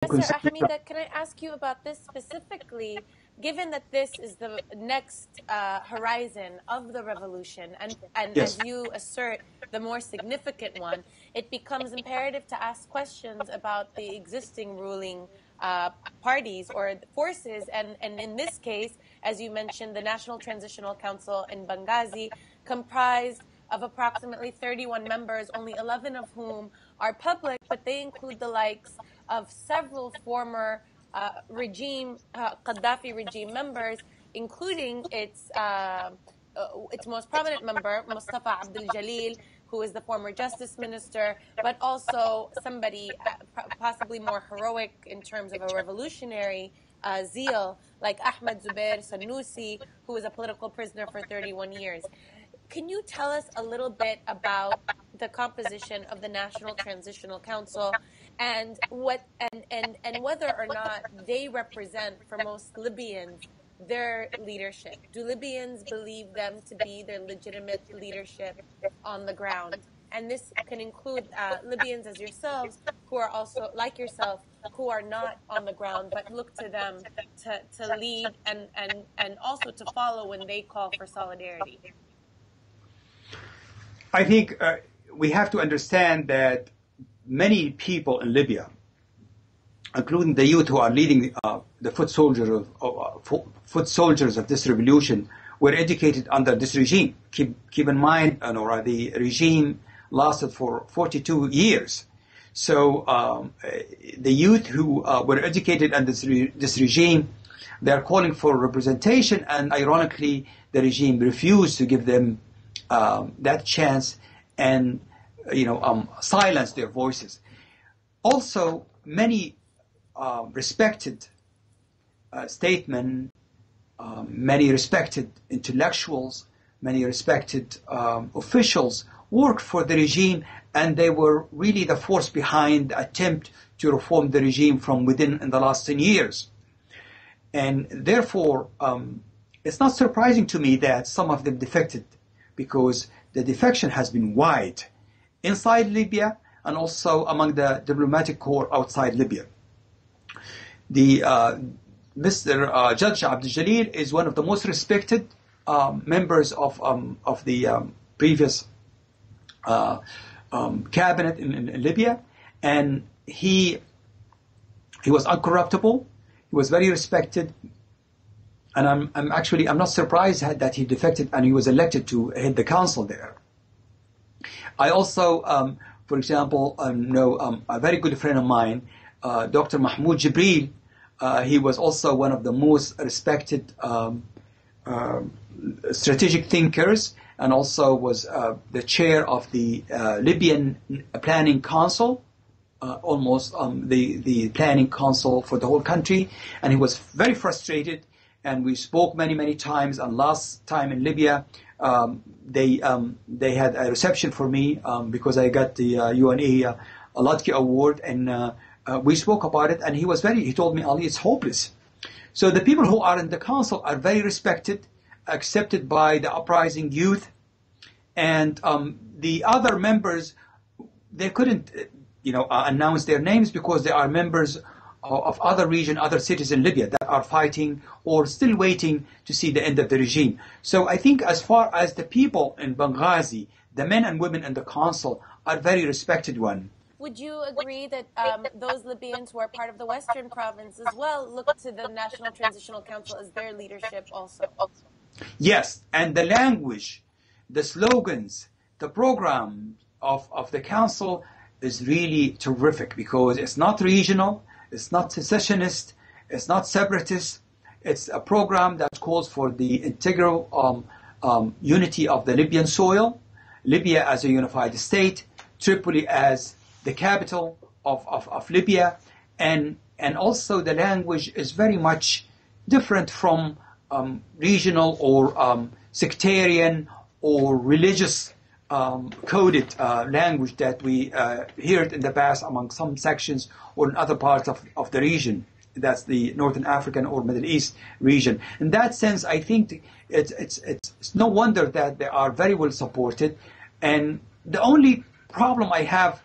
Professor Ahmida, can I ask you about this specifically, given that this is the next horizon of the revolution, and Yes. as you assert, the more significant one, it becomes imperative to ask questions about the existing ruling parties or forces, and in this case, as you mentioned, the National Transitional Council in Benghazi, comprised of approximately 31 members, only 11 of whom are public, but they include the likes of several former Gaddafi regime members, including its most prominent member, Mustafa Abdul Jalil, who is the former justice minister, but also somebody possibly more heroic in terms of a revolutionary zeal, like Ahmed Zubair Sanusi, who was a political prisoner for 31 years. Can you tell us a little bit about the composition of the National Transitional Council and whether or not they represent, for most Libyans, their leadership? Do Libyans believe them to be their legitimate leadership on the ground? And this can include Libyans as yourselves, who are also, like yourself, who are not on the ground, but look to them to lead and also to follow when they call for solidarity. I think we have to understand that many people in Libya, including the youth who are leading the foot soldiers of this revolution, were educated under this regime. Keep in mind, Noura, the regime lasted for 42 years. So the youth who were educated under this regime, they are calling for representation, and ironically, the regime refused to give them that chance and silence their voices. Also, many respected statesmen, many respected intellectuals, many respected officials worked for the regime, and they were really the force behind the attempt to reform the regime from within in the last 10 years. And therefore, it's not surprising to me that some of them defected, because the defection has been wide inside Libya and also among the diplomatic corps outside Libya. The Mr. Judge Abdul Jalil is one of the most respected members of the previous cabinet in Libya, and he was uncorruptible. He was very respected. And I'm not surprised that he defected and he was elected to head the council there. I also, for example, know a very good friend of mine, Dr. Mahmoud Jibril. He was also one of the most respected strategic thinkers, and also was the chair of the Libyan Planning Council, almost the planning council for the whole country. And he was very frustrated. And we spoke many times. And last time in Libya, they had a reception for me because I got the UNA Latki Award, and we spoke about it. And he told me, Ali, it's hopeless. So the people who are in the council are very respected, accepted by the uprising youth, and the other members, they couldn't, announce their names because they are members of other region, other cities in Libya that are fighting or still waiting to see the end of the regime. So I think as far as the people in Benghazi, the men and women in the council are very respected one. Would you agree that those Libyans who are part of the Western province as well look to the National Transitional Council as their leadership also? Yes, and the language, the slogans, the program of the council is really terrific, because it's not regional, it's not secessionist, it's not separatist. It's a program that calls for the integral unity of the Libyan soil, Libya as a unified state, Tripoli as the capital of Libya, and also the language is very much different from regional or sectarian or religious coded language that we heard in the past among some sections or in other parts of the region. That's the Northern African or Middle East region. In that sense, I think it's no wonder that they are very well supported. And the only problem I have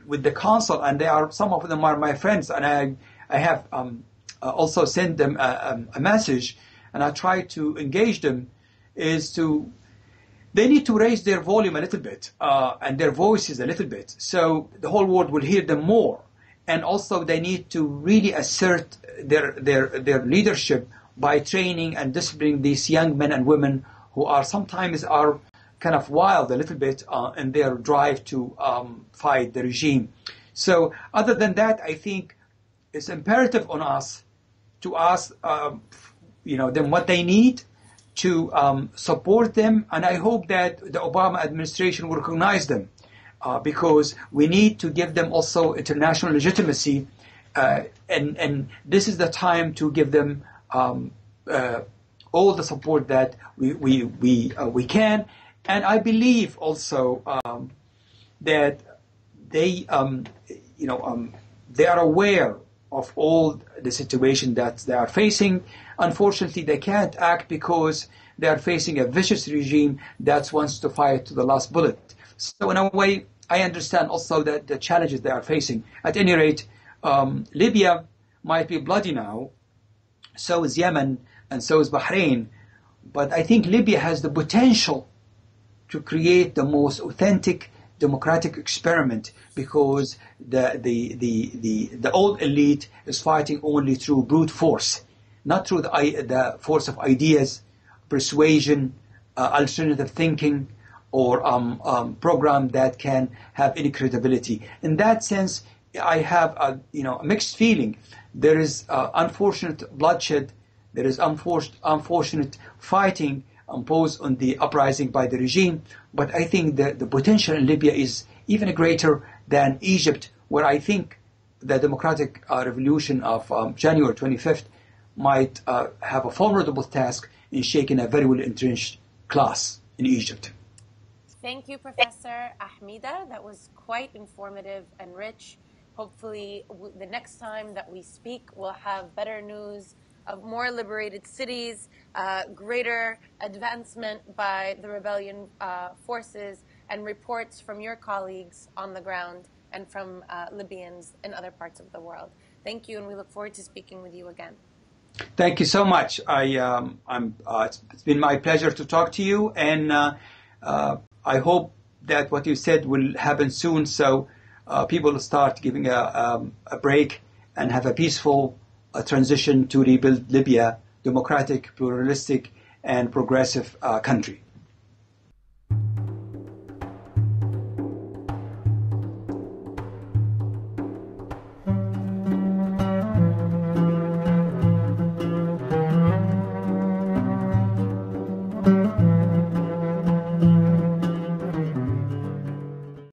with the council, and some of them are my friends, and I have also sent them a message, and I try to engage them, they need to raise their volume a little bit and their voices a little bit, so the whole world will hear them more. And also they need to really assert their leadership by training and disciplining these young men and women who sometimes are kind of wild a little bit in their drive to fight the regime. So other than that, I think it's imperative on us to ask them what they need, to support them, and I hope that the Obama administration will recognize them because we need to give them also international legitimacy, and this is the time to give them all the support that we can. And I believe also that they are aware of all the situation that they are facing. Unfortunately, they can't act because they are facing a vicious regime that wants to fight to the last bullet. So in a way, I understand also that the challenges they are facing. At any rate, Libya might be bloody now, so is Yemen, and so is Bahrain. But I think Libya has the potential to create the most authentic democratic experiment, because the old elite is fighting only through brute force, not through the force of ideas, persuasion, alternative thinking, or program that can have any credibility. In that sense, I have a mixed feeling. There is unfortunate bloodshed. There is unfortunate fighting imposed on the uprising by the regime. But I think the potential in Libya is even greater than Egypt, where I think the democratic revolution of January 25th might have a formidable task in shaking a very well entrenched class in Egypt. Thank you, Professor Ahmida. That was quite informative and rich. Hopefully, the next time that we speak, we'll have better news of more liberated cities, greater advancement by the rebellion forces, and reports from your colleagues on the ground and from Libyans in other parts of the world. Thank you, and we look forward to speaking with you again. Thank you so much. It's been my pleasure to talk to you, and I hope that what you said will happen soon, so people will start giving a break and have a peaceful transition to rebuild Libya, democratic, pluralistic, and progressive country.